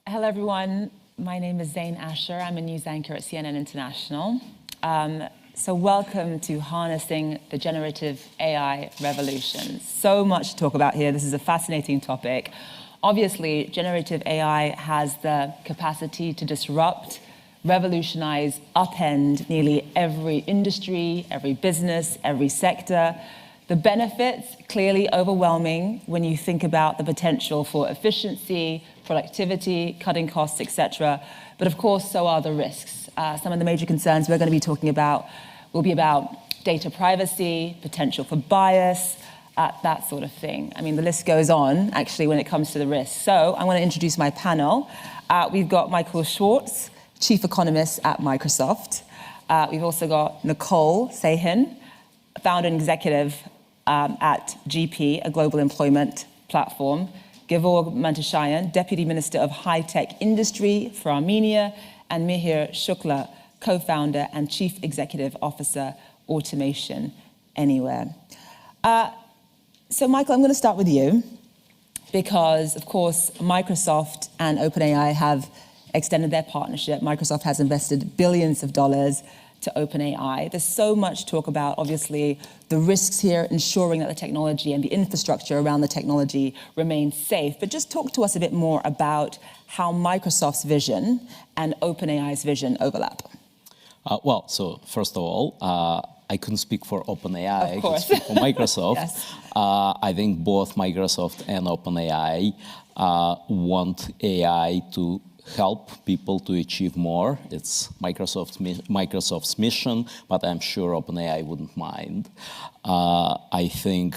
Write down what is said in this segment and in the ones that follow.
Hello, everyone. My name is Zain Asher. I'm a news anchor at CNN International. So welcome to Harnessing the Generative AI Revolution. So much to talk about here. This is a fascinating topic. Obviously, generative AI has the capacity to disrupt, revolutionize, upend nearly every industry, every business, every sector. The benefits, clearly overwhelming when you think about the potential for efficiency, productivity, cutting costs, etc. But of course, so are the risks. Some of the major concerns we're going to be talking about will be about data privacy, potential for bias, that sort of thing. I mean, the list goes on, actually, when it comes to the risks. So I'm going to introduce my panel. We've got Michael Schwartz, Chief Economist at Microsoft. We've also got Nicole Sahin, Founder and Executive at GP, a global employment platform. Gevor Mantashayan, Deputy Minister of High-Tech Industry for Armenia, and Mihir Shukla, Co-Founder and Chief Executive Officer, Automation Anywhere. So Michael, I'm going to start with you because, of course, Microsoft and OpenAI have extended their partnership. Microsoft has invested billions of dollars to OpenAI. There's so much talk about, obviously, the risks here, ensuring that the technology and the infrastructure around the technology remains safe. But just talk to us a bit more about how Microsoft's vision and OpenAI's vision overlap. So first of all, I couldn't speak for OpenAI, of course. I could speak for Microsoft. Yes. I think both Microsoft and OpenAI want AI to help people to achieve more. It's Microsoft's mission, but I'm sure OpenAI wouldn't mind. I think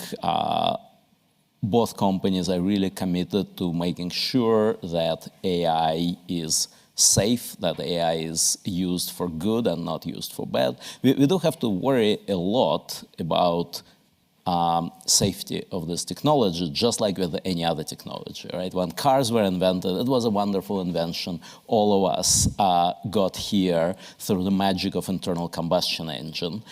both companies are really committed to making sure that AI is safe, that AI is used for good and not used for bad. We do have to worry a lot about safety of this technology, just like with any other technology, right? When cars were invented, it was a wonderful invention. All of us got here through the magic of internal combustion engine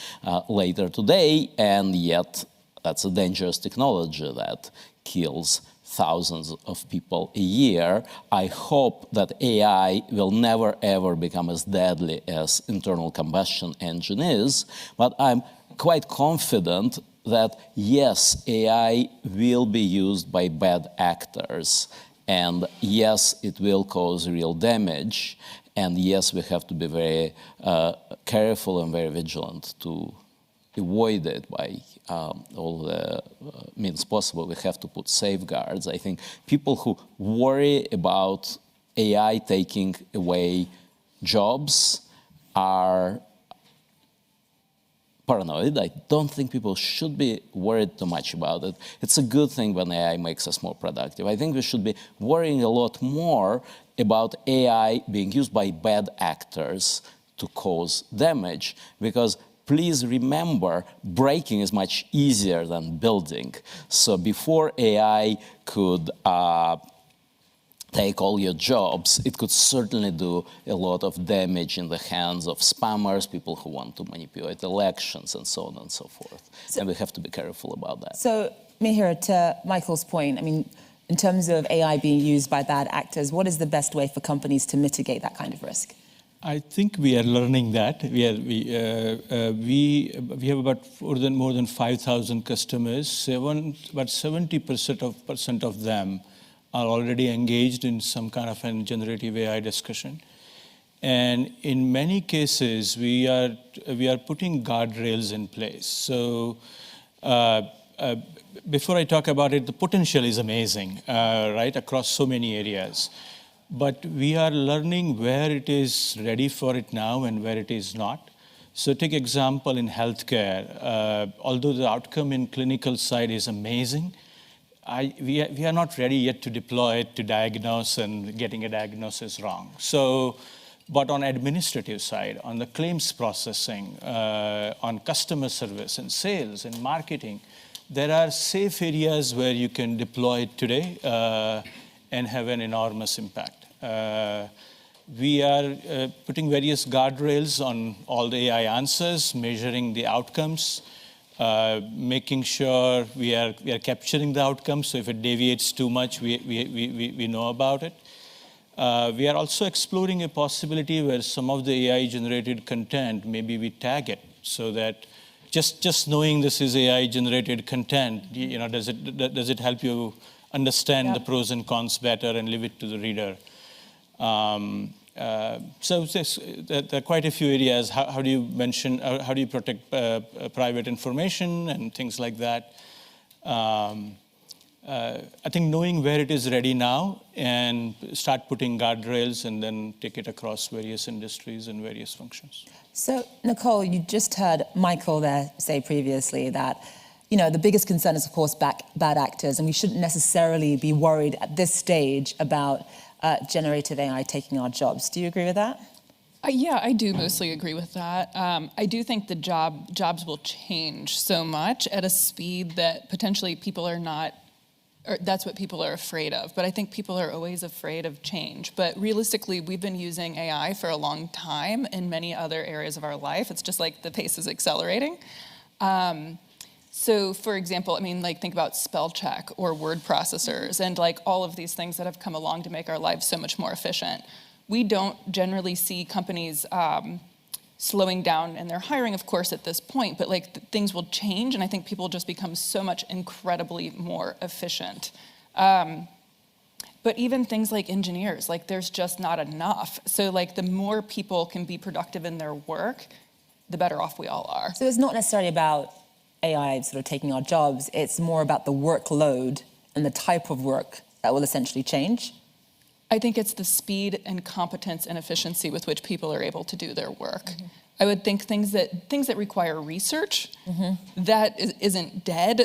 later today, and yet that's a dangerous technology that kills thousands of people a year. I hope that AI will never, ever become as deadly as internal combustion engine is, but I'm quite confident that yes, AI will be used by bad actors, and yes, it will cause real damage, and yes, we have to be very careful and very vigilant to avoid it by all the means possible. We have to put safeguards. I think people who worry about AI taking away jobs are paranoid. I don't think people should be worried too much about it. It's a good thing when AI makes us more productive. I think we should be worrying a lot more about AI being used by bad actors to cause damage, because please remember, breaking is much easier than building. So before AI could take all your jobs, it could certainly do a lot of damage in the hands of spammers, people who want to manipulate elections, and so on and so forth. And we have to be careful about that. So, Mihir, to Michael's point, I mean, in terms of AI being used by bad actors, what is the best way for companies to mitigate that kind of risk? I think we are learning that. We have about more than 5,000 customers. About 70% of them are already engaged in some kind of a generative AI discussion. And in many cases, we are putting guardrails in place. So before I talk about it, the potential is amazing, right, across so many areas. But we are learning where it is ready for it now and where it is not. So take example in healthcare. Although the outcome in clinical side is amazing, we are not ready yet to deploy it to diagnose and getting a diagnosis wrong. So, but on administrative side, on the claims processing, on customer service and sales and marketing, there are safe areas where you can deploy it today and have an enormous impact. We are putting various guardrails on all the AI answers, measuring the outcomes, making sure we are capturing the outcomes. So if it deviates too much, we know about it. We are also exploring a possibility where some of the AI-generated content, maybe we tag it so that just knowing this is AI-generated content, does it help you understand the pros and cons better and leave it to the reader? So there are quite a few areas. How do you protect private information and things like that? I think knowing where it is ready now and start putting guardrails and then take it across various industries and various functions. So, Nicole, you just heard Michael there say previously that, the biggest concern is, of course, bad actors, and we shouldn't necessarily be worried at this stage about generative AI taking our jobs. Do you agree with that? Yeah, I do mostly agree with that. I do think the jobs will change so much at a speed that potentially people are not, or that's what people are afraid of. But I think people are always afraid of change. But realistically, we've been using AI for a long time in many other areas of our life. It's just like the pace is accelerating. So for example, think about spell check or word processors and all of these things that have come along to make our lives so much more efficient. We don't generally see companies slowing down in their hiring, of course, at this point, but things will change, and I think people just become so much incredibly more efficient. But even things like engineers, there's just not enough. So the more people can be productive in their work, the better off we all are. So it's not necessarily about AI sort of taking our jobs, it's more about the workload and the type of work that will essentially change? I think it's the speed and competence and efficiency with which people are able to do their work. I would think things that require research, that isn't dead,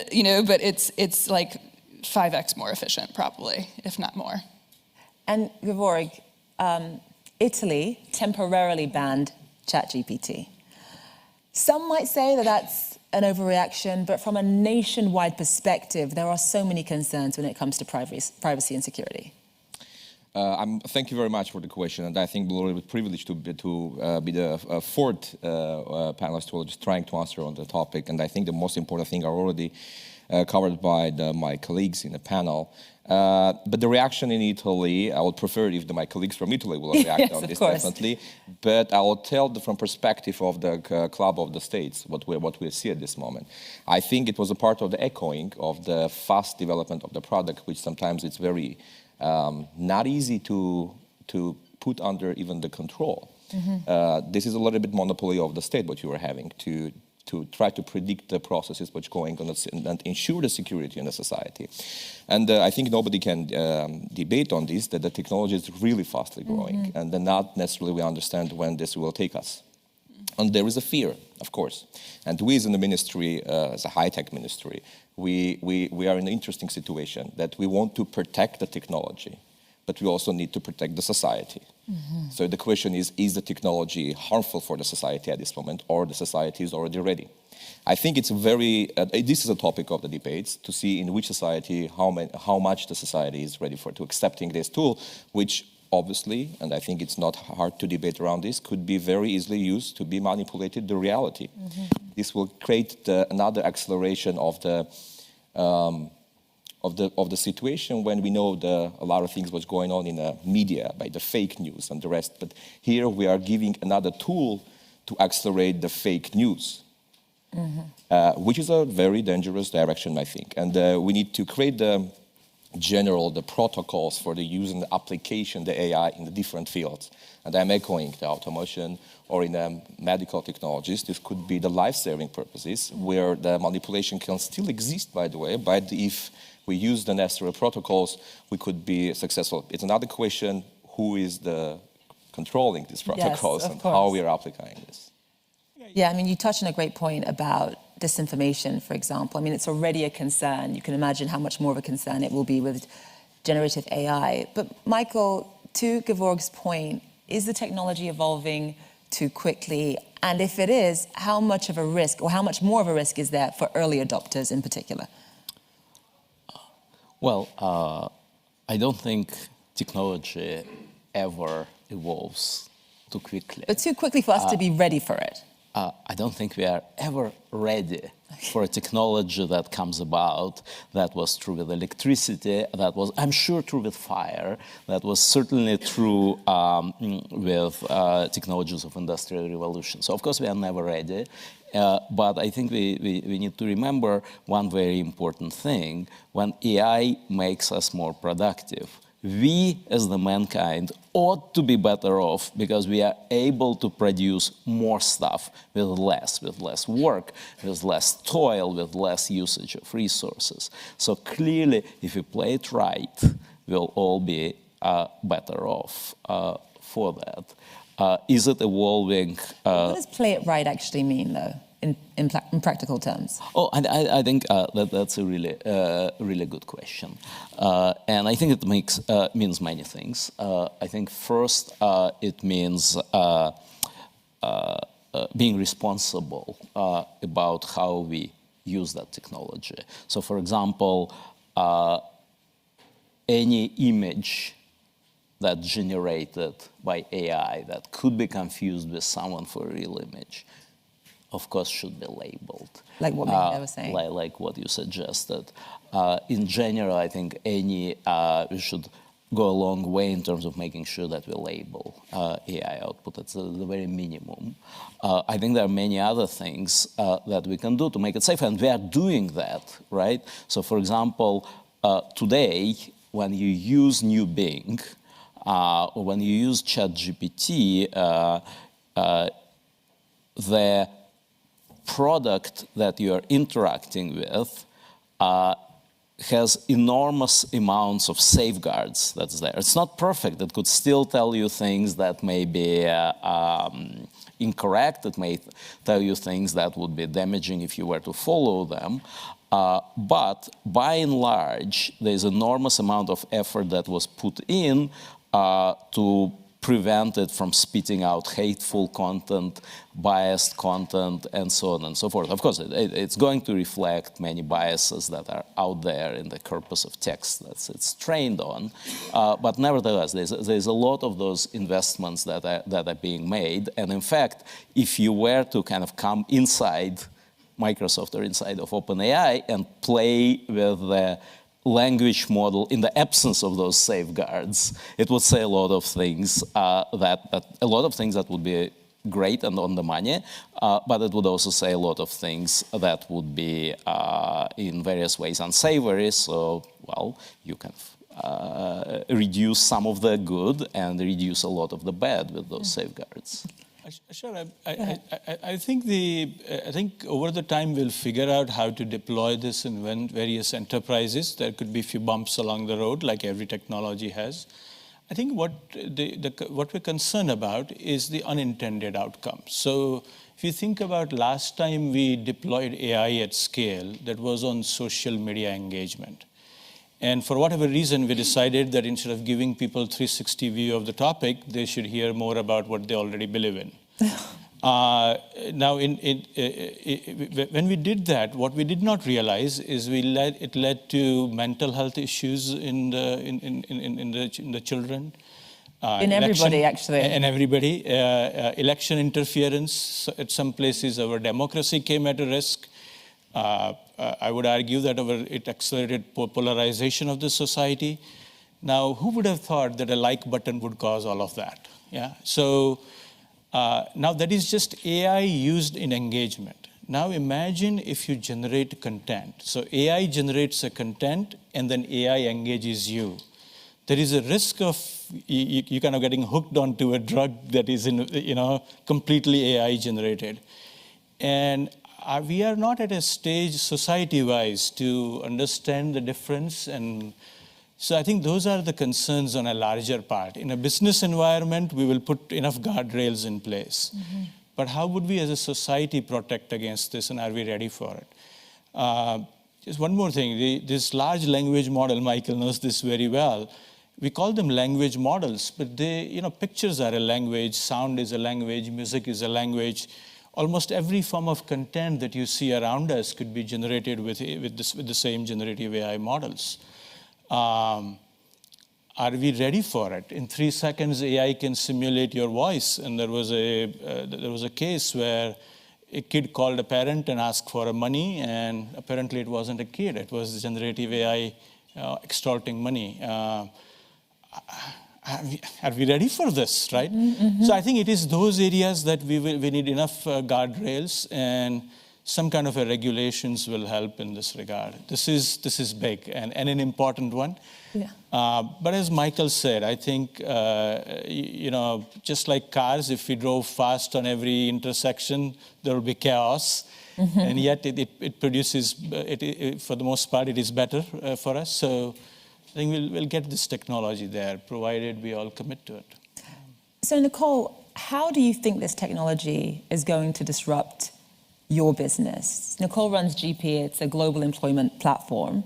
but it's 5x more efficient probably, if not more. And Georg, Italy temporarily banned ChatGPT. Some might say that that's an overreaction, but from a nationwide perspective, there are so many concerns when it comes to privacy and security. Thank you very much for the question, and I think we're a little bit privileged to be the fourth panelist who are just trying to answer on the topic, and I think the most important thing are already covered by my colleagues in the panel. But the reaction in Italy, I would prefer if my colleagues from Italy will react on this, definitely. But I will tell from perspective of the Club of the States what we see at this moment. I think it was a part of the echoing of the fast development of the product, which sometimes it's very not easy to put under even the control. This is a little bit monopoly of the state, what you are having, to try to predict the processes which going on and ensure the security in the society. And I think nobody can debate on this, that the technology is really fastly growing, and then not necessarily we understand when this will take us. And there is a fear, of course. And we as in the ministry, as a high-tech ministry, we are in an interesting situation that we want to protect the technology, but we also need to protect the society. So the question is the technology harmful for the society at this moment, or the society is already ready? I think it's this is a topic of the debates, to see in which society, how much the society is ready to accepting this tool, which obviously, and I think it's not hard to debate around this, could be very easily used to be manipulated the reality. This will create another acceleration of the situation when we know a lot of things what's going on in the media by the fake news and the rest. But here we are giving another tool to accelerate the fake news, which is a very dangerous direction, I think. And we need to create the protocols for the use and the application, the AI in the different fields. And I'm echoing the automation or in the medical technologies. This could be the life-saving purposes where the manipulation can still exist, by the way, but if we use the necessary protocols, we could be successful. It's another question, who is controlling these protocols and how we are applying this. Yeah, you touched on a great point about disinformation, for example. It's already a concern. You can imagine how much more of a concern it will be with generative AI. But Michael, to Georg's point, is the technology evolving too quickly? And if it is, how much of a risk, or how much more of a risk is there for early adopters in particular? Well, I don't think technology ever evolves too quickly. But too quickly for us to be ready for it. I don't think we are ever ready for a technology that comes about. That was true with electricity. That was, I'm sure, true with fire. That was certainly true with technologies of industrial revolution. So of course we are never ready. But I think we need to remember one very important thing. When AI makes us more productive, we as the mankind ought to be better off because we are able to produce more stuff with less work, with less toil, with less usage of resources. So clearly, if we play it right, we'll all be better off for that. Is it evolving? What does play it right actually mean, though, in practical terms? Oh, and I think that's a really good question. And I think it means many things. I think first it means being responsible about how we use that technology. So for example, any image that's generated by AI that could be confused with someone for a real image, of course, should be labeled. Like what Mihai was saying. Like what you suggested. In general, I think we should go a long way in terms of making sure that we label AI output. It's the very minimum. I think there are many other things that we can do to make it safer, and we are doing that, right? So for example, today, when you use New Bing, or when you use ChatGPT, the product that you are interacting with has enormous amounts of safeguards that's there. It's not perfect. It could still tell you things that may be incorrect. It may tell you things that would be damaging if you were to follow them. But by and large, there's enormous amount of effort that was put in to prevent it from spitting out hateful content, biased content, and so on and so forth. Of course, it's going to reflect many biases that are out there in the corpus of text that it's trained on. But nevertheless, there's a lot of those investments that are being made. And in fact, if you were to kind of come inside Microsoft or inside of OpenAI and play with the language model in the absence of those safeguards, it would say a lot of things that would be great and on the money, but it would also say a lot of things that would be in various ways unsavory. So, well, you can reduce some of the good and reduce a lot of the bad with those safeguards. Sure. I think over the time we'll figure out how to deploy this in various enterprises. There could be a few bumps along the road, like every technology has. I think what we're concerned about is the unintended outcome. So if you think about last time we deployed AI at scale, that was on social media engagement. And for whatever reason, we decided that instead of giving people 360 view of the topic, they should hear more about what they already believe in. Now, when we did that, what we did not realize is it led to mental health issues in the children. In everybody, actually. In everybody. Election interference. At some places, our democracy came at a risk. I would argue that it accelerated polarization of the society. Now, who would have thought that a like button would cause all of that? Yeah. So now that is just AI used in engagement. Now imagine if you generate content. So AI generates a content, and then AI engages you. There is a risk of you kind of getting hooked onto a drug that is completely AI generated, and we are not at a stage society-wise to understand the difference. And so I think those are the concerns on a larger part. In a business environment, we will put enough guardrails in place. Mm-hmm. But how would we as a society protect against this, and are we ready for it? Just one more thing, this large language model, Michael knows this very well, we call them language models, but pictures are a language, sound is a language, music is a language. Almost every form of content that you see around us could be generated with the same generative AI models. Are we ready for it? In 3 seconds, AI can simulate your voice. And there was a case where a kid called a parent and asked for money, and apparently it wasn't a kid. It was generative AI extorting money. Are we ready for this, right? So I think it is those areas that we need enough guardrails, and some kind of a regulations will help in this regard. This is big and an important one. Yeah. But as Michael said, I think, just like cars, if we drove fast on every intersection, there will be chaos. And yet it produces, for the most part, it is better for us. So I think we'll get this technology there, provided we all commit to it. So Nicole, how do you think this technology is going to disrupt your business? Nicole runs GP, it's a global employment platform.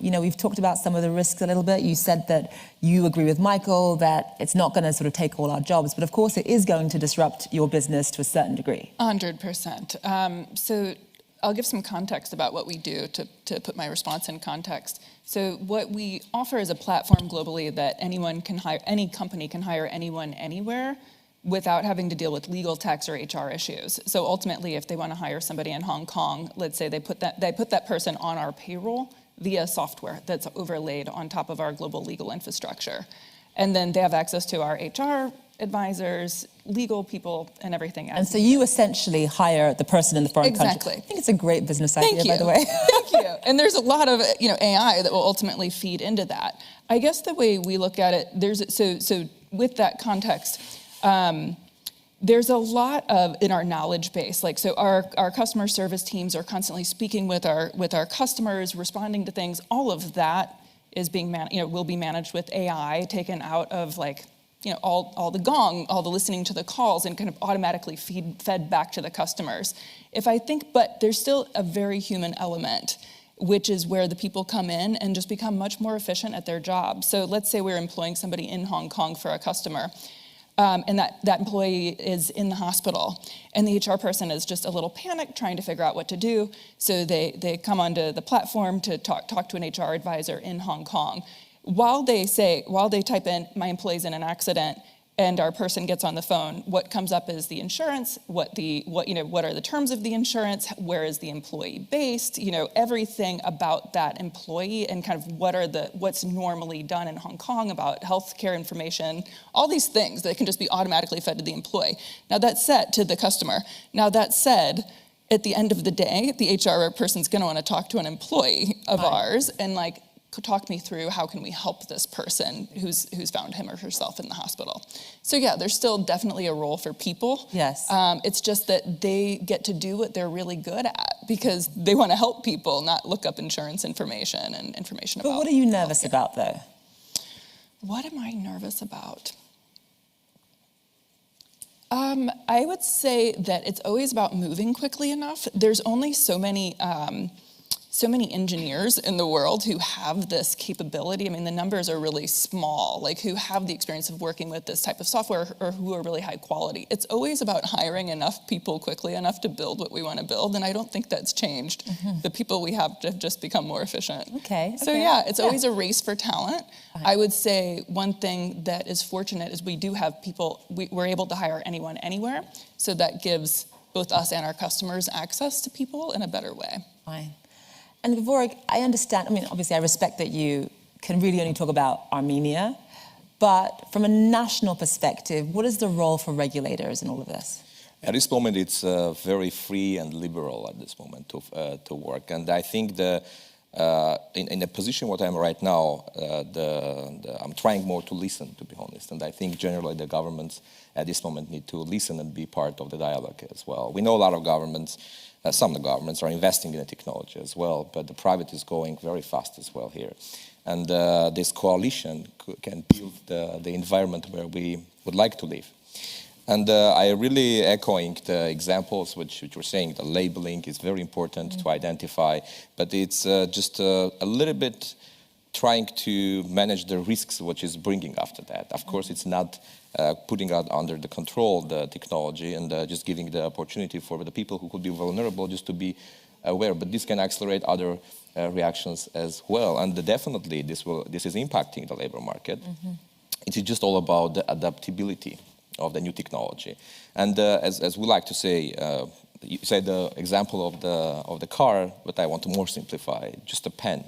We've talked about some of the risks a little bit. You said that you agree with Michael that it's not going to sort of take all our jobs, but of course it is going to disrupt your business to a certain degree. 100%. So I'll give some context about what we do to put my response in context. So what we offer is a platform globally that anyone can hire, any company can hire anyone anywhere without having to deal with legal, tax, or HR issues. So ultimately, if they want to hire somebody in Hong Kong, let's say they put that person on our payroll via software that's overlaid on top of our global legal infrastructure. And then they have access to our HR advisors, legal people, and everything else. And so you essentially hire the person in the foreign country. Exactly. I think it's a great business idea, by the way. Thank you. And there's a lot of AI that will ultimately feed into that. I guess the way we look at it, so with that context, there's a lot of in our knowledge base. So our customer service teams are constantly speaking with our customers, responding to things. All of that is being will be managed with AI, taken out of all the gong, all the listening to the calls, and kind of automatically fed back to the customers. But there's still a very human element, which is where the people come in and just become much more efficient at their job. So let's say we're employing somebody in Hong Kong for a customer. And that employee is in the hospital, and the HR person is just a little panicked trying to figure out what to do. So they come onto the platform to talk to an HR advisor in Hong Kong. While they type in, my employee's in an accident, and our person gets on the phone, what comes up is the insurance, what are the terms of the insurance, where is the employee based, everything about that employee, and kind of what's normally done in Hong Kong about healthcare information, all these things that can just be automatically fed to the employee. Now that's said to the customer. Now that said, at the end of the day, the HR person's going to want to talk to an employee of ours and talk me through how can we help this person who's found him or herself in the hospital. So yeah, there's still definitely a role for people. Yes. It's just that they get to do what they're really good at because they want to help people, not look up insurance information and information about. But what are you nervous about, though? What am I nervous about? I would say that it's always about moving quickly enough. There's only so many engineers in the world who have this capability. I mean, the numbers are really small, who have the experience of working with this type of software or who are really high quality. It's always about hiring enough people quickly enough to build what we want to build, and I don't think that's changed. The people we have just become more efficient. Okay. So yeah, it's always a race for talent. I would say one thing that is fortunate is we do have people, we're able to hire anyone, anywhere, so that gives both us and our customers access to people in a better way. Fine. And Gevorg, I understand, obviously I respect that you can really only talk about Armenia, but from a national perspective, what is the role for regulators in all of this? At this moment, it's very free and liberal at this moment to work. And I think in the position what I'm right now, I'm trying more to listen, to be honest. And I think generally the governments at this moment need to listen and be part of the dialogue as well. We know a lot of governments, some of the governments are investing in the technology as well, but the private is going very fast as well here. And this coalition can build the environment where we would like to live. And I really echoing the examples which you're saying, the labeling is very important to identify, but it's just a little bit trying to manage the risks which is bringing after that. Of course, it's not putting out under the control the technology and just giving the opportunity for the people who could be vulnerable just to be aware. But this can accelerate other reactions as well. And definitely this is impacting the labor market. It is just all about the adaptability of the new technology. And as we like to say, you said the example of the car, but I want to more simplify. Just a pen.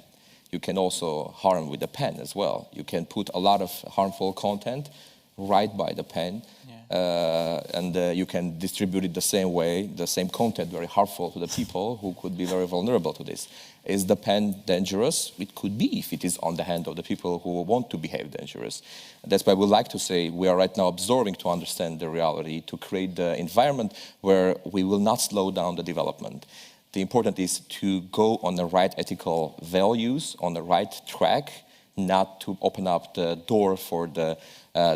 You can also harm with the pen as well. You can put a lot of harmful content right by the pen, and you can distribute it the same way, the same content, very harmful to the people who could be very vulnerable to this. Is the pen dangerous? It could be if it is on the hand of the people who want to behave dangerous. That's why we like to say we are right now observing to understand the reality, to create the environment where we will not slow down the development. The important is to go on the right ethical values, on the right track, not to open up the door for the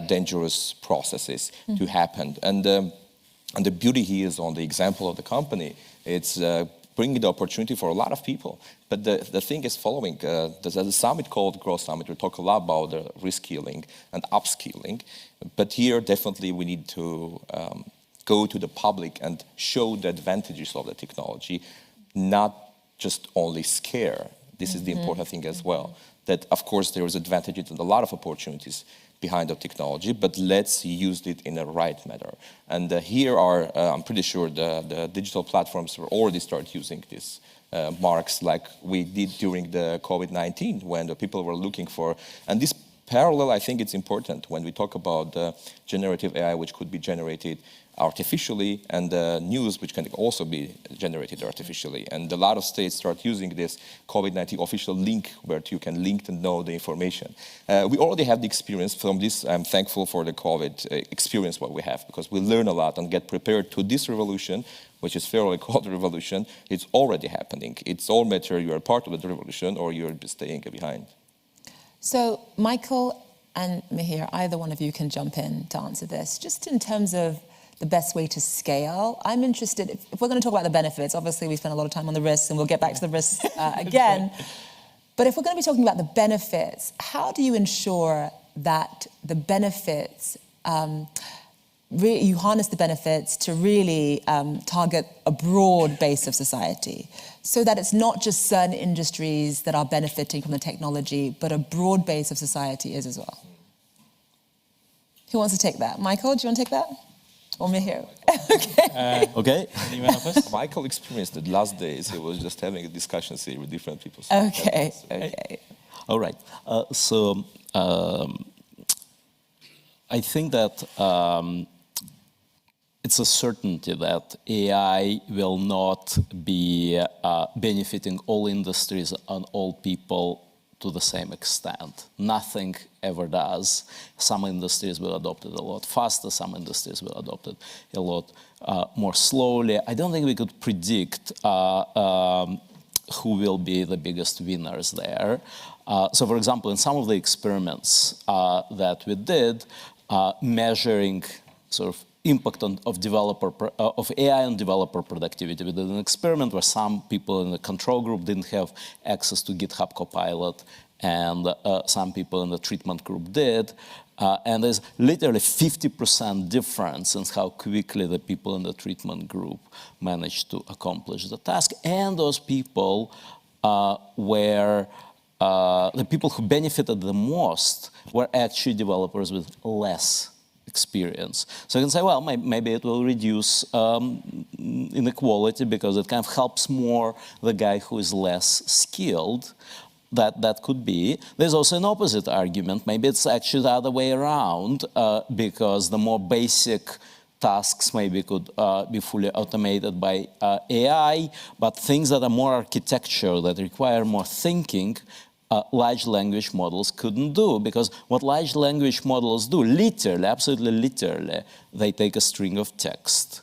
dangerous processes to happen. And the beauty here is on the example of the company. It's bringing the opportunity for a lot of people. But the thing is following. There's a summit called Growth Summit. We talk a lot about the reskilling and upskilling. But here, definitely, we need to go to the public and show the advantages of the technology, not just only scare. This is the important thing as well. That, of course, there is advantages and a lot of opportunities behind the technology, but let's use it in the right manner. And here are, I'm pretty sure, the digital platforms will already start using this marks like we did during the COVID-19 when the people were looking for, and this parallel, I think it's important when we talk about generative AI, which could be generated artificially, and news, which can also be generated artificially. And a lot of states start using this COVID-19 official link where you can link and know the information. We already have the experience from this. I'm thankful for the COVID experience what we have, because we learn a lot and get prepared to this revolution, which is fairly called a revolution. It's already happening. It's all matter you are part of the revolution or you're staying behind. So Michael and Mihir, either one of you can jump in to answer this. Just in terms of the best way to scale, I'm interested, if we're going to talk about the benefits, obviously we spent a lot of time on the risks and we'll get back to the risks again. But if we're going to be talking about the benefits, how do you ensure that the benefits, you harness the benefits to really target a broad base of society, so that it's not just certain industries that are benefiting from the technology, but a broad base of society is as well? Who wants to take that? Michael, do you want to take that? Or Mihir? Okay. Okay. Anyone of us? Michael experienced the last days. He was just having a discussion here with different people. So okay. Okay. All right. So I think that it's a certainty that AI will not be benefiting all industries and all people to the same extent. Nothing ever does. Some industries will adopt it a lot faster, some industries will adopt it a lot more slowly. I don't think we could predict who will be the biggest winners there. So for example, in some of the experiments that we did, measuring sort of impact of AI on developer productivity. We did an experiment where some people in the control group didn't have access to GitHub Copilot, and some people in the treatment group did. And there's literally 50% difference in how quickly the people in the treatment group managed to accomplish the task. And those people were the people who benefited the most were actually developers with less experience. So you can say, well, maybe it will reduce inequality because it kind of helps more the guy who is less skilled. That could be. There's also an opposite argument. Maybe it's actually the other way around because the more basic tasks maybe could be fully automated by AI, but things that are more architectural, that require more thinking, large language models couldn't do, because what large language models do, literally, absolutely literally, they take a string of text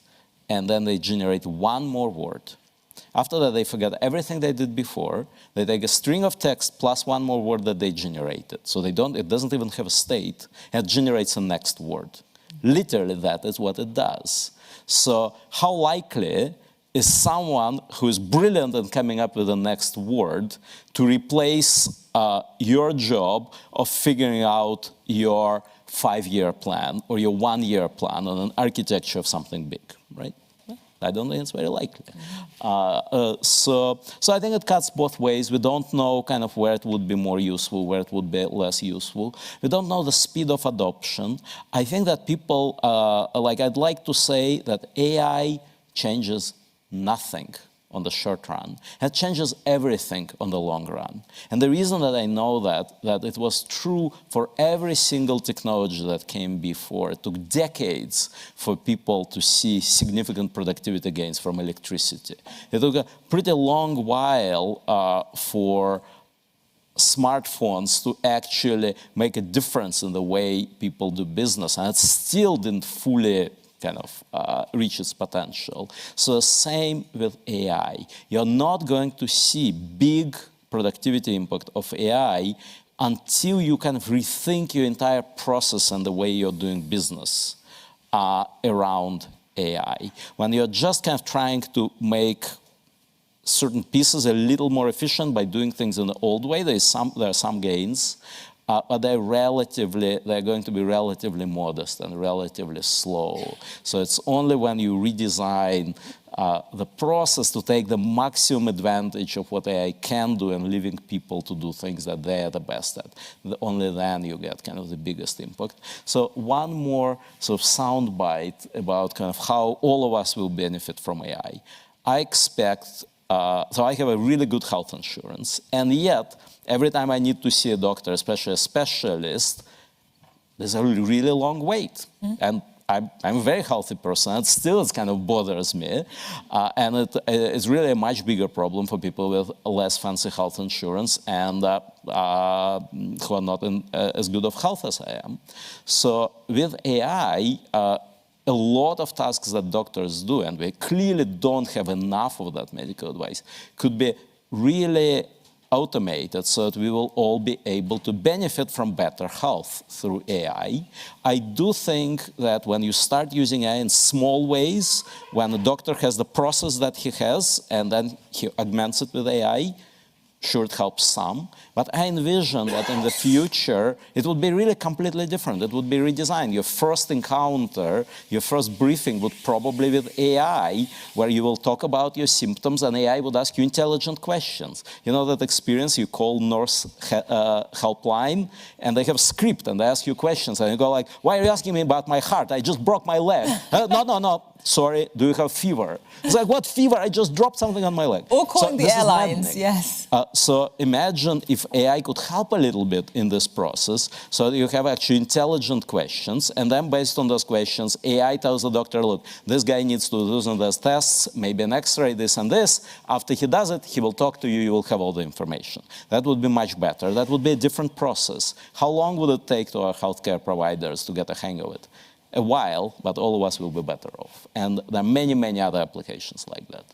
and then they generate one more word. After that, they forget everything they did before. They take a string of text plus one more word that they generated. So it doesn't even have a state, and it generates the next word. Literally, that is what it does. So how likely is someone who is brilliant in coming up with the next word to replace your job of figuring out your 5-year plan or your 1-year plan on an architecture of something big, right? I don't think it's very likely. So I think it cuts both ways. We don't know kind of where it would be more useful, where it would be less useful. We don't know the speed of adoption. I think that people, I'd like to say that AI changes nothing on the short run. It changes everything on the long run. And the reason that I know that it was true for every single technology that came before. It took decades for people to see significant productivity gains from electricity. It took a pretty long while for smartphones to actually make a difference in the way people do business. And it still didn't fully kind of reach its potential. So same with AI. You're not going to see big productivity impact of AI until you kind of rethink your entire process and the way you're doing business around AI. When you're just kind of trying to make certain pieces a little more efficient by doing things in the old way, there are some gains. But they're going to be relatively modest and relatively slow. So it's only when you redesign the process to take the maximum advantage of what AI can do and leaving people to do things that they are the best at, only then you get kind of the biggest impact. So one more sort of soundbite about kind of how all of us will benefit from AI. I expect, so I have a really good health insurance, and yet, every time I need to see a doctor, especially a specialist, there's a really long wait. And I'm a very healthy person, and still it kind of bothers me. And it's really a much bigger problem for people with less fancy health insurance and who are not in as good of health as I am. So with AI, a lot of tasks that doctors do, and we clearly don't have enough of that medical advice, could be really automated so that we will all be able to benefit from better health through AI. I do think that when you start using AI in small ways, when the doctor has the process that he has and then he augments it with AI, sure, it helps some, but I envision that in the future, it would be really completely different. It would be redesigned. Your first encounter, your first briefing would probably be with AI, where you will talk about your symptoms and AI would ask you intelligent questions. You know that experience? You call nurse helpline and they have a script and they ask you questions and you go like, why are you asking me about my heart? I just broke my leg. No. Sorry, do you have fever? It's like, what fever? I just dropped something on my leg. Or calling the airlines, yes. So imagine if AI could help a little bit in this process, so that you have actually intelligent questions, and then based on those questions, AI tells the doctor, look, this guy needs to do those and those tests, maybe an X-ray, this and this. After he does it, he will talk to you, you will have all the information. That would be much better. That would be a different process. How long would it take to our healthcare providers to get a hang of it? A while, but all of us will be better off. And there are many, many other applications like that.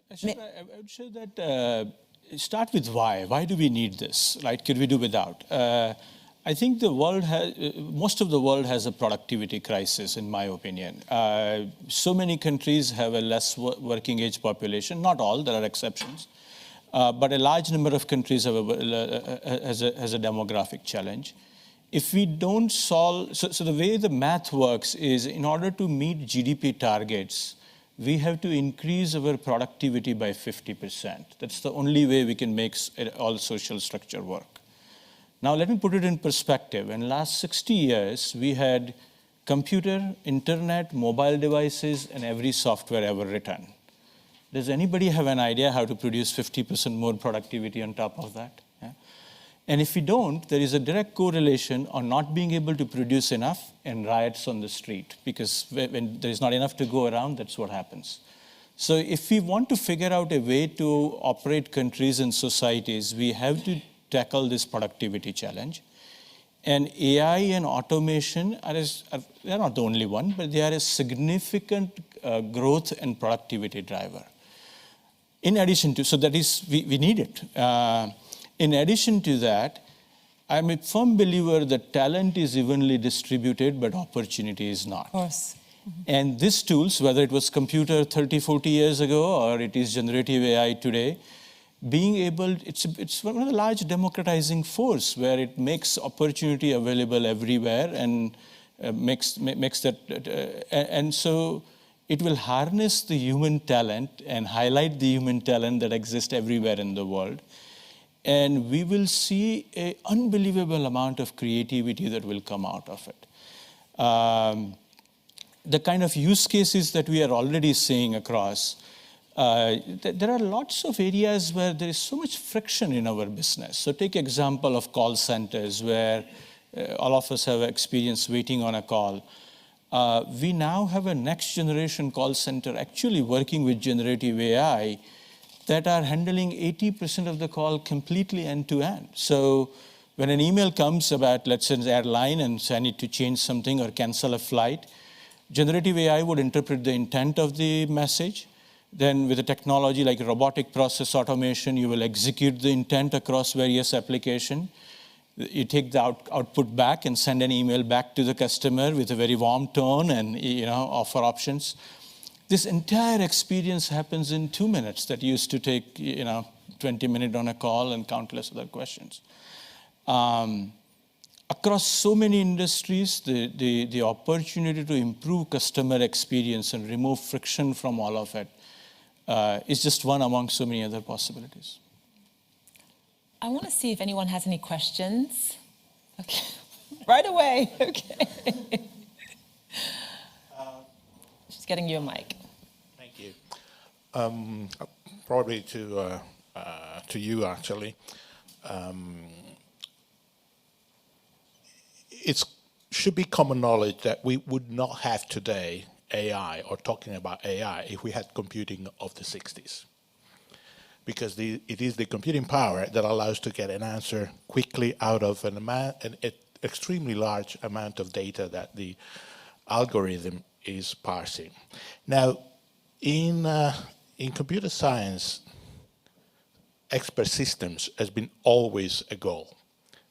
I would say that start with why. Why do we need this? Right? Could we do without? I think the world most of the world has a productivity crisis, in my opinion. So many countries have a less working age population. Not all, there are exceptions. But a large number of countries have has a demographic challenge. If we don't solve, so the way the math works is in order to meet GDP targets, we have to increase our productivity by 50%. That's the only way we can make all social structure work. Now, let me put it in perspective. In the last 60 years, we had computer, internet, mobile devices, and every software ever written. Does anybody have an idea how to produce 50% more productivity on top of that? Yeah? And if we don't, there is a direct correlation on not being able to produce enough and riots on the street, because when there is not enough to go around, that's what happens. So if we want to figure out a way to operate countries and societies, we have to tackle this productivity challenge. And AI and automation they're not the only one, but they are a significant growth and productivity driver. In addition to, so that is, we need it. In addition to that, I'm a firm believer that talent is evenly distributed, but opportunity is not. Of course. Mm-hmm. And these tools, whether it was computer 30, 40 years ago, or it is generative AI today, being able, it's one of the large democratizing force where it makes opportunity available everywhere and makes that, and so it will harness the human talent and highlight the human talent that exists everywhere in the world. And we will see an unbelievable amount of creativity that will come out of it. The kind of use cases that we are already seeing across, there are lots of areas where there is so much friction in our business. So take example of call centers where all of us have experience waiting on a call. We now have a next generation call center actually working with generative AI that are handling 80% of the call completely end to end. So when an email comes about, let's say, an airline and say I need to change something or cancel a flight, generative AI would interpret the intent of the message. Then with a technology like robotic process automation, you will execute the intent across various applications. You take the output back and send an email back to the customer with a very warm tone and offer options. This entire experience happens in 2 minutes that used to take 20 minutes on a call and countless other questions. Across so many industries, the opportunity to improve customer experience and remove friction from all of it is just one among so many other possibilities. I want to see if anyone has any questions. Okay, right away. Okay. Just getting you a mic. Thank you. Probably to you actually. It should be common knowledge that we would not have today AI or talking about AI if we had computing of the 60s. Because it is the computing power that allows to get an answer quickly out of an extremely large amount of data that the algorithm is parsing. Now, in computer science, expert systems has been always a goal.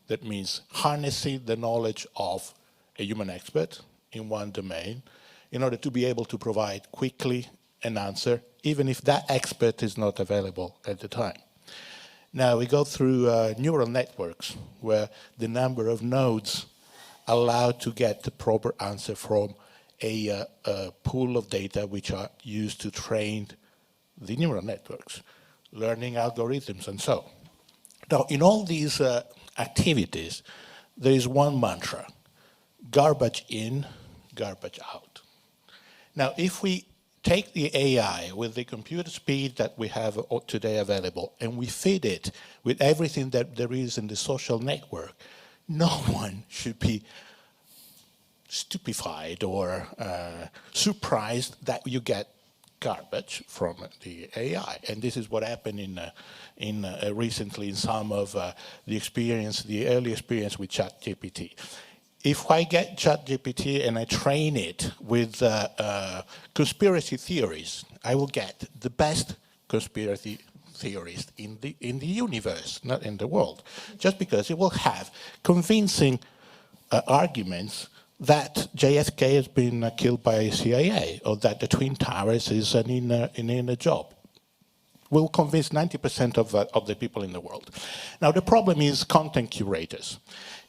That means harnessing the knowledge of a human expert in one domain in order to be able to provide quickly an answer, even if that expert is not available at the time. Now we go through neural networks where the number of nodes allow to get the proper answer from a pool of data which are used to train the neural networks, learning algorithms and so on. Now in all these activities, there is one mantra: garbage in, garbage out. Now if we take the AI with the computer speed that we have today available and we feed it with everything that there is in the social network, no one should be stupefied or surprised that you get garbage from the AI. And this is what happened recently in some of the early experience with ChatGPT. If I get ChatGPT and I train it with conspiracy theories, I will get the best conspiracy theorist in the universe, not in the world, just because it will have convincing arguments that JFK has been killed by CIA or that the Twin Towers is an inner job. Will convince 90% of the people in the world. Now the problem is content curators.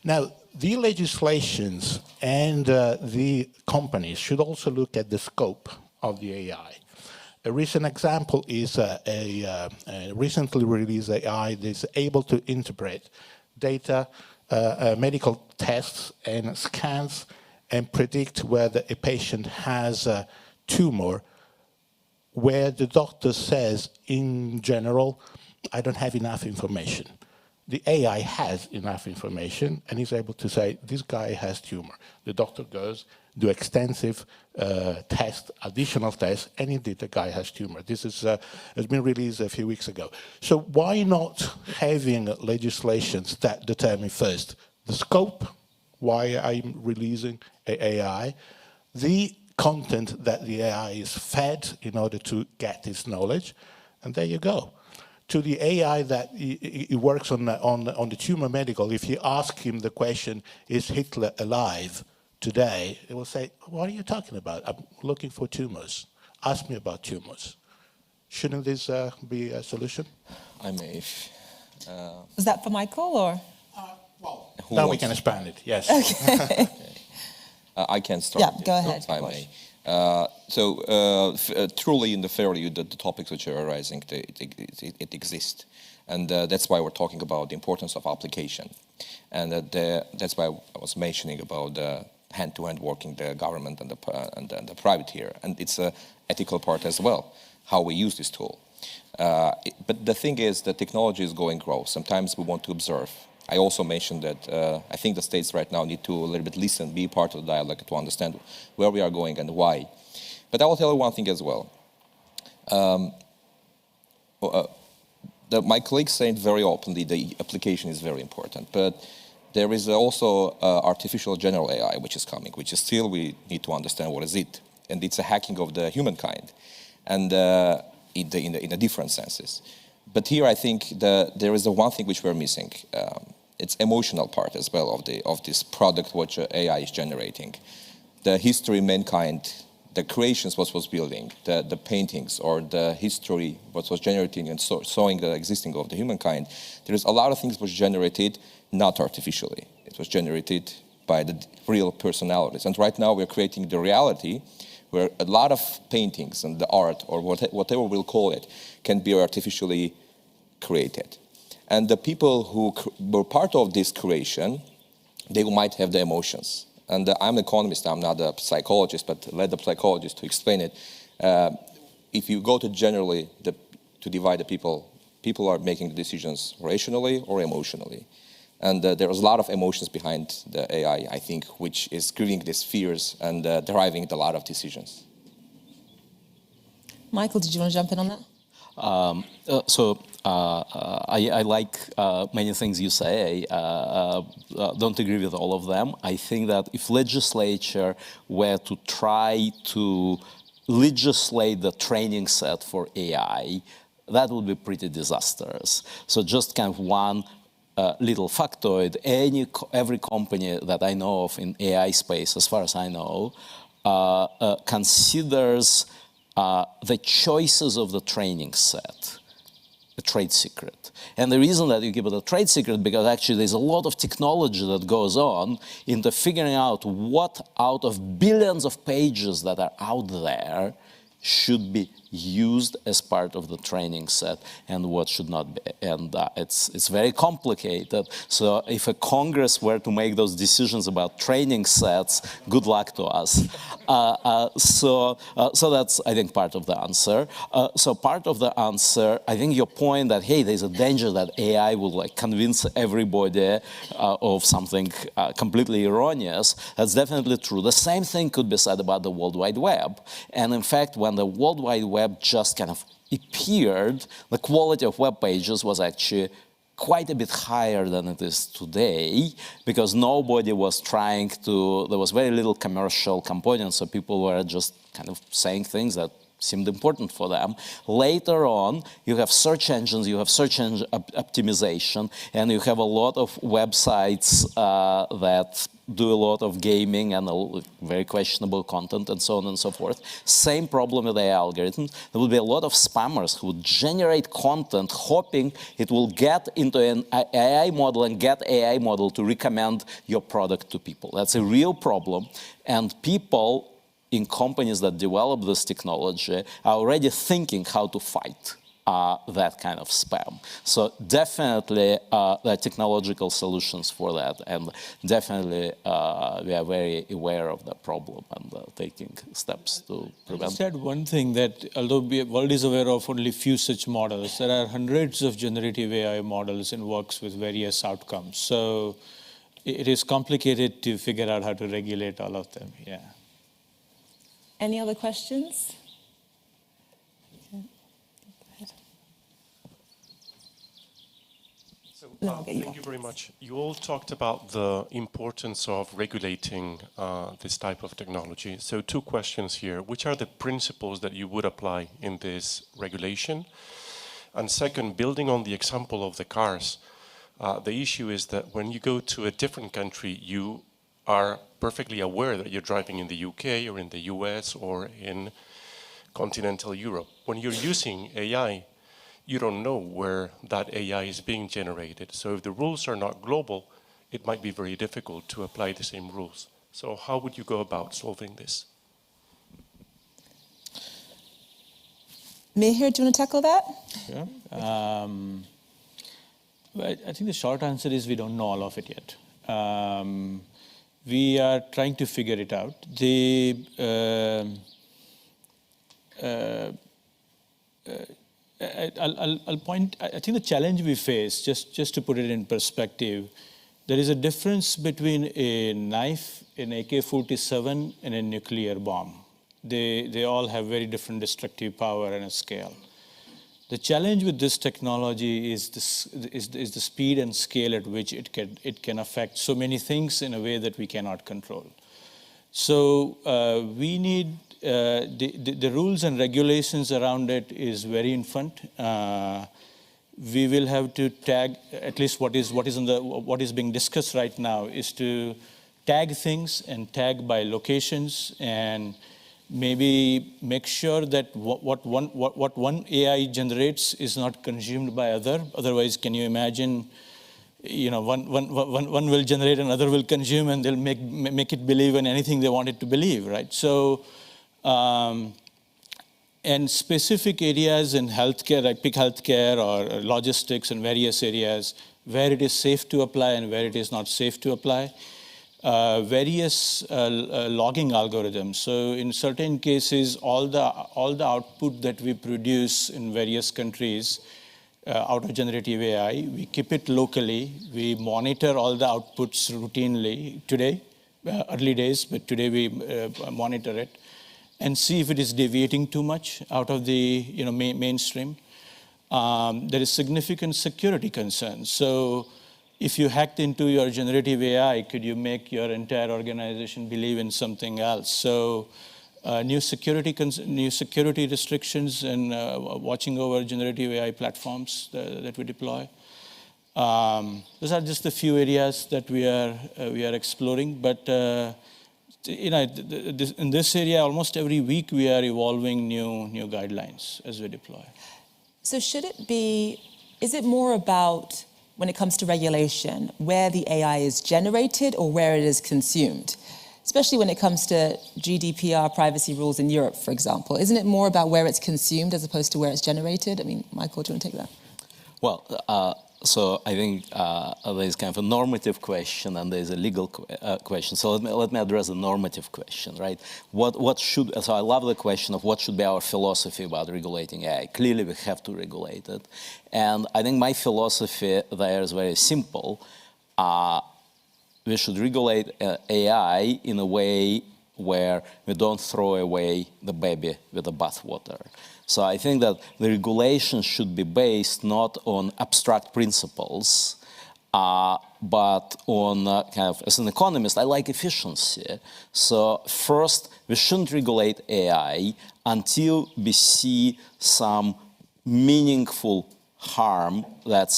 Now the legislations and the companies should also look at the scope of the AI. A recent example is a recently released AI that is able to interpret data, medical tests and scans and predict whether a patient has a tumor, where the doctor says, in general, I don't have enough information. The AI has enough information and is able to say, this guy has tumor. The doctor goes, do extensive tests, additional tests, and indeed the guy has tumor. This is, has been released a few weeks ago. So why not having legislations that determine first the scope, why I'm releasing AI, the content that the AI is fed in order to get its knowledge, and there you go. To the AI that it works on the tumor medical, if you ask him the question, is Hitler alive today, it will say, what are you talking about? I'm looking for tumors. Ask me about tumors. Shouldn't this be a solution? I may. Was that for Michael or? Well, now we can expand it, yes. Okay. I can start. Yeah, go ahead. If I may. Truly in the theory, the topics which are arising, it exists. And that's why we're talking about the importance of application. And that's why I was mentioning about hand-to-hand working, the government and the private here. And it's an ethical part as well, how we use this tool. But the thing is, the technology is going growth. Sometimes we want to observe. I also mentioned that I think the states right now need to a little bit listen, be part of the dialogue to understand where we are going and why. But I will tell you one thing as well. My colleagues saying very openly the application is very important, but there is also artificial general AI which is coming, which is still we need to understand what is it. And it's a hacking of the humankind, and in a different senses. But here I think there is the one thing which we're missing. It's emotional part as well of this product which AI is generating. The history, mankind, the creations what was building, the paintings or the history what was generating and showing the existing of the humankind. There is a lot of things which generated not artificially. It was generated by the real personalities. And right now we're creating the reality where a lot of paintings and the art or whatever we'll call it can be artificially created. And the people who were part of this creation, they might have the emotions. And I'm an economist, I'm not a psychologist, but let the psychologist to explain it. If you go to generally, to divide the people are making decisions rationally or emotionally. And there's a lot of emotions behind the AI, I think, which is creating these fears and driving a lot of decisions. Michael, did you want to jump in on that? I like many things you say. Don't agree with all of them. I think that if legislature were to try to legislate the training set for AI, that would be pretty disastrous. So just kind of one little factoid, every company that I know of in AI space, as far as I know, considers the choices of the training set a trade secret. And the reason that you keep it a trade secret, because actually there's a lot of technology that goes on into figuring out what out of billions of pages that are out there should be used as part of the training set and what should not be. And it's very complicated. So if a Congress were to make those decisions about training sets, good luck to us. So that's, I think, part of the answer. So part of the answer, I think your point that, hey, there's a danger that AI will like convince everybody of something completely erroneous, that's definitely true. The same thing could be said about the World Wide Web. And in fact, when the World Wide Web just kind of appeared, the quality of web pages was actually quite a bit higher than it is today, because nobody was trying to, there was very little commercial components, so people were just kind of saying things that seemed important for them. Later on, you have search engines, you have search engine optimization, and you have a lot of websites that do a lot of gaming and very questionable content and so on and so forth. Same problem with AI algorithms. There will be a lot of spammers who would generate content hoping it will get into an AI model and get AI model to recommend your product to people. That's a real problem. And people in companies that develop this technology are already thinking how to fight that kind of spam. So definitely there are technological solutions for that, and definitely we are very aware of the problem and taking steps to prevent. I said one thing that although the world is aware of only few such models, there are hundreds of generative AI models in works with various outcomes. So it is complicated to figure out how to regulate all of them. Yeah. Any other questions? Thank you very much. You all talked about the importance of regulating this type of technology. So 2 questions here. Which are the principles that you would apply in this regulation? And second, building on the example of the cars, the issue is that when you go to a different country, you are perfectly aware that you're driving in the UK or in the US or in continental Europe. When you're using AI, you don't know where that AI is being generated. So if the rules are not global, it might be very difficult to apply the same rules. So how would you go about solving this? Mihir, do you want to tackle that? Sure. I think the short answer is we don't know all of it yet. We are trying to figure it out. I'll point, I think the challenge we face, just to put it in perspective, there is a difference between a knife, an AK-47, and a nuclear bomb. They all have very different destructive power and a scale. The challenge with this technology is the speed and scale at which it can affect so many things in a way that we cannot control. So we need the rules and regulations around it is very infant. We will have to tag, at least what is being discussed right now is to tag things and tag by locations and maybe make sure that what one AI generates is not consumed by other. Otherwise, can you imagine, one will generate and other will consume, and they'll make it believe in anything they want it to believe, right? So, and specific areas in healthcare, like pick healthcare or logistics and various areas where it is safe to apply and where it is not safe to apply. Various logging algorithms. So in certain cases, all the output that we produce in various countries out of generative AI, we keep it locally. We monitor all the outputs routinely today, early days, but today we monitor it and see if it is deviating too much out of the mainstream. There is significant security concerns. So if you hacked into your generative AI, could you make your entire organization believe in something else? So new security restrictions and watching over generative AI platforms that we deploy. Those are just a few areas that we are exploring. But in this area, almost every week we are evolving new guidelines as we deploy. So is it more about, when it comes to regulation, where the AI is generated or where it is consumed? Especially when it comes to GDPR privacy rules in Europe, for example. Isn't it more about where it's consumed as opposed to where it's generated? I mean, Michael, do you want to take that? Well, so I think there's kind of a normative question and there's a legal question. So let me address the normative question, right? So I love the question of what should be our philosophy about regulating AI. Clearly, we have to regulate it. And I think my philosophy there is very simple. We should regulate AI in a way where we don't throw away the baby with the bathwater. So I think that the regulation should be based not on abstract principles, but on kind of, as an economist, I like efficiency. So first, we shouldn't regulate AI until we see some meaningful harm that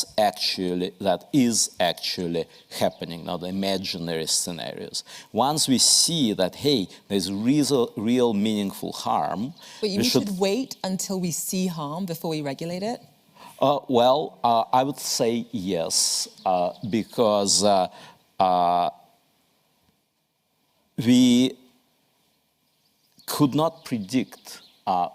is actually happening, not imaginary scenarios. Once we see that, hey, there's real meaningful harm, but we should wait until we see harm before we regulate it? Well, I would say yes, because we could not predict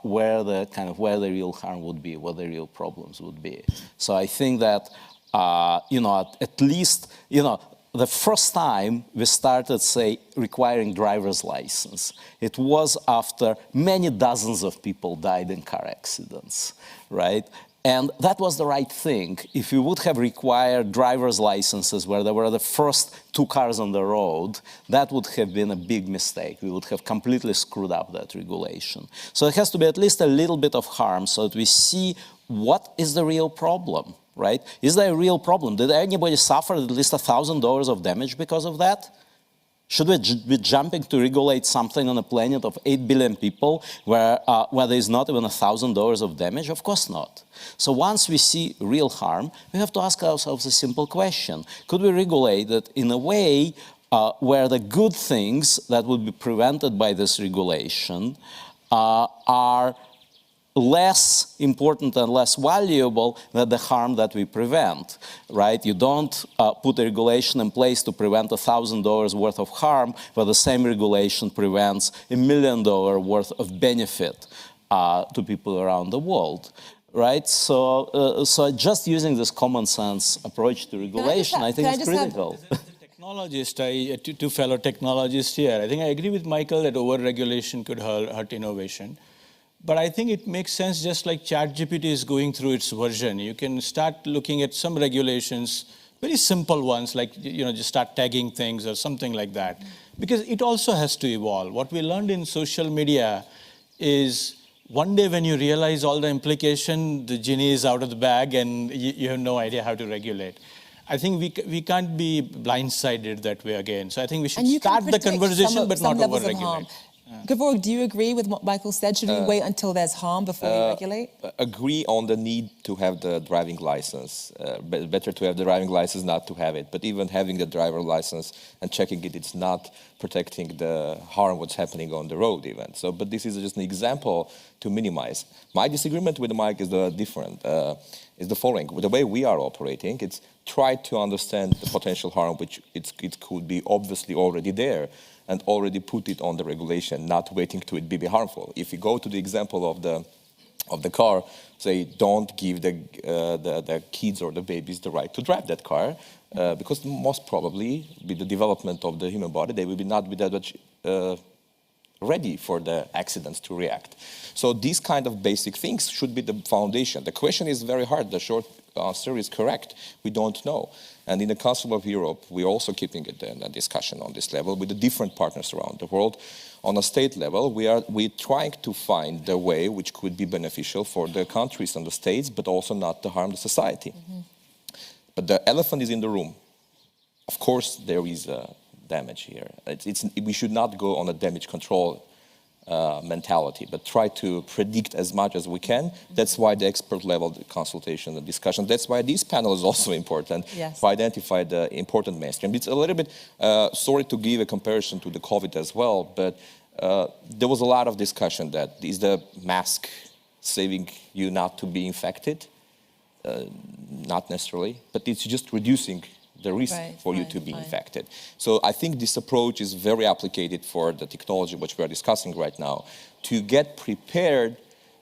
where the real harm would be, what the real problems would be. So I think that at least the first time we started, say, requiring driver's license, it was after many dozens of people died in car accidents, right? And that was the right thing. If we would have required driver's licenses where there were the first 2 cars on the road, that would have been a big mistake. We would have completely screwed up that regulation. So it has to be at least a little bit of harm so that we see what is the real problem, right? Is there a real problem? Did anybody suffer at least $1,000 of damage because of that? Should we be jumping to regulate something on a planet of 8 billion people where there is not even $1,000 of damage? Of course not. So once we see real harm, we have to ask ourselves a simple question. Could we regulate it in a way where the good things that would be prevented by this regulation are less important and less valuable than the harm that we prevent, right? You don't put a regulation in place to prevent $1,000 worth of harm, but the same regulation prevents $1 million worth of benefit to people around the world, right? So just using this common sense approach to regulation, I think is critical. technologist, two fellow technologists here, I think I agree with Michael that over-regulation could hurt innovation. But I think it makes sense, just like ChatGPT is going through its version. You can start looking at some regulations, very simple ones, like just start tagging things or something like that. Because it also has to evolve. What we learned in social media is one day when you realize all the implication, the genie is out of the bag and you have no idea how to regulate. I think we can't be blindsided that way again. So I think we should start the conversation, but not over-regulate. Gevorg, do you agree with what Michael said? Should we wait until there's harm before we regulate? Agree on the need to have the driving license. Better to have the driving license, not to have it. But even having the driver license and checking it, it's not protecting the harm what's happening on the road even. So, but this is just an example to minimize. My disagreement with Mike is is the following. The way we are operating, it's try to understand the potential harm which it could be obviously already there, and already put it on the regulation, not waiting to it be harmful. If you go to the example of the car, say don't give the kids or the babies the right to drive that car, because most probably with the development of the human body, they will not be that much ready for the accidents to react. So these kind of basic things should be the foundation. The question is very hard. The short answer is correct. We don't know. And in the Council of Europe, we're also keeping it in a discussion on this level with the different partners around the world. On a state level, we're trying to find a way which could be beneficial for the countries and the states, but also not to harm the society. Mm-hmm. But the elephant is in the room. Of course, there is damage here. We should not go on a damage control mentality, but try to predict as much as we can. That's why the expert level consultation and discussion, that's why this panel is also important, yes, to identify the important mainstream. It's a little bit, sorry to give a comparison to the COVID as well, but there was a lot of discussion that is the mask saving you not to be infected? Not necessarily, but it's just reducing the risk for you to be infected. So I think this approach is very applicated for the technology which we are discussing right now, to get prepared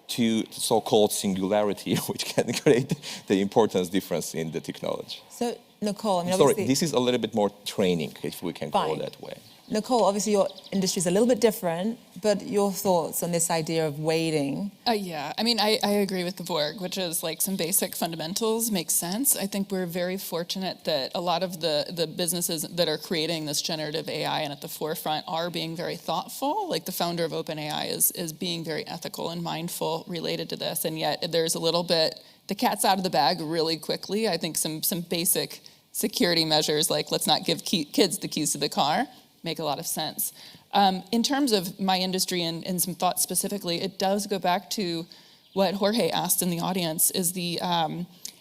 to so-called singularity, which can create the importance difference in the technology. So, Nicole, I mean, sorry, this is a little bit more training, if we can call it that way. Nicole, obviously your industry is a little bit different, but your thoughts on this idea of waiting? Yeah, I mean, I agree with Gevorg, which is like some basic fundamentals make sense. I think we're very fortunate that a lot of the businesses that are creating this generative AI and at the forefront are being very thoughtful. Like the founder of OpenAI is being very ethical and mindful related to this, and yet there's a little bit, the cat's out of the bag really quickly. I think some basic security measures, like let's not give kids the keys to the car, make a lot of sense. In terms of my industry and some thoughts specifically, it does go back to what Jorge asked in the audience, is the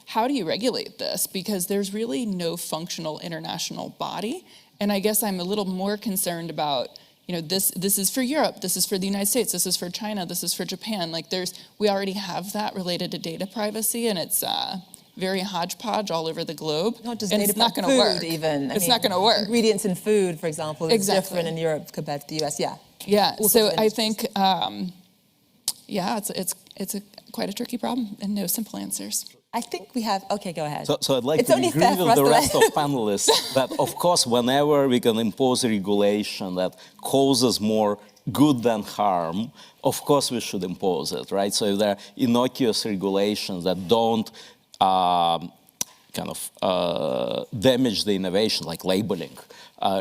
how do you regulate this? Because there's really no functional international body. And I guess I'm a little more concerned about, this is for Europe, this is for the United States, this is for China, this is for Japan. Like we already have that related to data privacy, and it's very hodgepodge all over the globe. Not just and data, it's not going to work. Even. It's not going to work. Ingredients in food, for example, is exactly different in Europe compared to the US. Yeah. Yeah. So I think, it's quite a tricky problem and no simple answers. I think we have. Okay, go ahead. So I'd like to agree with the rest of panelists that, of course, whenever we can impose a regulation that causes more good than harm, of course we should impose it, right? So if there are innocuous regulations that don't damage the innovation, like labeling,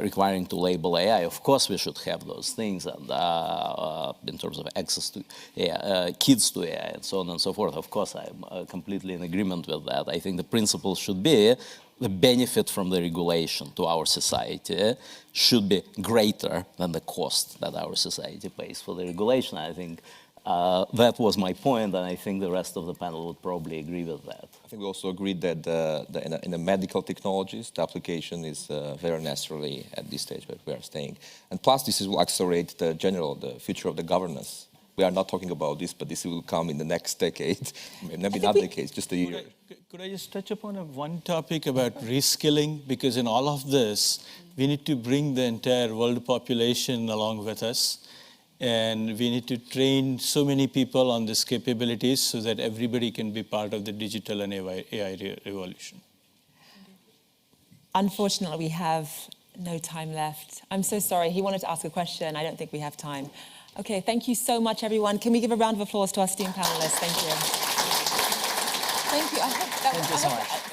requiring to label AI. Of course, we should have those things, and in terms of access to AI, kids to AI, and so on and so forth. Of course, I'm completely in agreement with that. I think the principle should be the benefit from the regulation to our society should be greater than the cost that our society pays for the regulation. I think that was my point, and I think the rest of the panel would probably agree with that. I think we also agreed that in the medical technologies, the application is very necessarily at this stage where we are staying. And plus, this will accelerate the future of the governance. We are not talking about this, but this will come in the next decade. Maybe not decades, just a year. Could I just touch upon one topic about reskilling? Because in all of this, we need to bring the entire world population along with us. And we need to train so many people on these capabilities so that everybody can be part of the digital and AI revolution. Unfortunately, we have No time left. I'm so sorry. He wanted to ask a question. I don't think we have time. Okay, thank you so much, everyone. Can we give a round of applause to our esteemed panelists? Thank you. Thank you. Thank you so much.